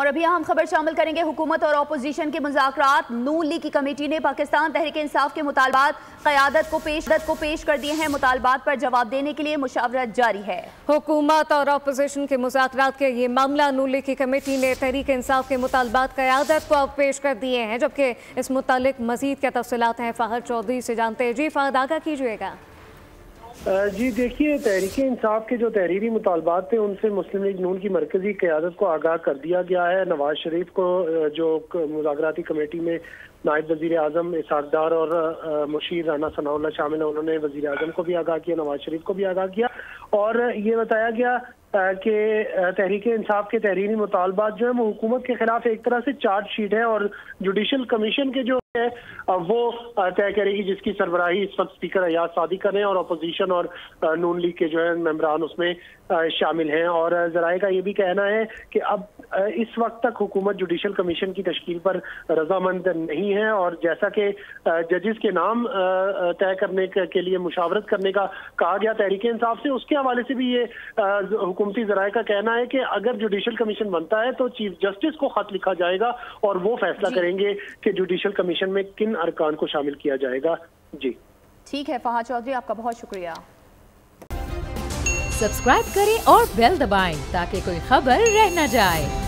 और अभी हम खबर शामिल करेंगे हुकूमत और अपोजिशन के मुज़ाकरात। नून लीग की कमेटी ने पाकिस्तान तहरीक इंसाफ के मुतालबात क़यादत को पेश कर दिए हैं। मुतालबात पर जवाब देने के लिए मुशावरत जारी है। हुकूमत और अपोजिशन के मुज़ाकरात के ये मामला नून लीग की कमेटी ने तहरीक इंसाफ के मुतालबात क़यादत को अब पेश कर दिए हैं, जबकि इस मुतालिक मजीद क्या तफसीलात हैं फ़हद चौधरी से जानते हैं। जी फ़हद, आगाह कीजिएगा। जी देखिए, तहरीक इंसाफ के जो तहरीरी मुतालबात थे उनसे मुस्लिम लीग नून की मरकजी क़यादत को आगाह कर दिया गया है। नवाज शरीफ को जो मुज़ाकराती कमेटी में नायब वज़ीर आज़म इसहाक़ डार और मुशीर राना सनाउल्लाह शामिल है, उन्होंने वज़ीर आज़म को भी आगाह किया, नवाज शरीफ को भी आगाह किया और ये बताया गया कि तहरीक इंसाफ के तहरीरी मुतालबात जो है वो हुकूमत के खिलाफ एक तरह से चार्जशीट है और जुडिशल कमीशन के जो है वो तय करेगी, जिसकी सरबराही इस वक्त स्पीकर अयाज सादी कर रहे हैं और अपोजिशन और नून लीग के जो है मेंबरान उसमें शामिल हैं। और ज़राए का ये भी कहना है कि अब इस वक्त तक हुकूमत जुडिशल कमीशन की तश्कील पर रजामंद नहीं है और जैसा कि जजेस के नाम तय करने के लिए मुशावरत करने का कहा गया तहरीक इंसाफ से, उसके हवाले से भी ये हुकूमती ज़राए का कहना है कि अगर जुडिशल कमीशन बनता है तो चीफ जस्टिस को खत लिखा जाएगा और वो फैसला करेंगे कि जुडिशल कमीशन में किन अरकान को शामिल किया जाएगा। जी ठीक है फ़हद चौधरी, आपका बहुत शुक्रिया। सब्सक्राइब करें और बेल दबाएं ताकि कोई खबर रह न जाए।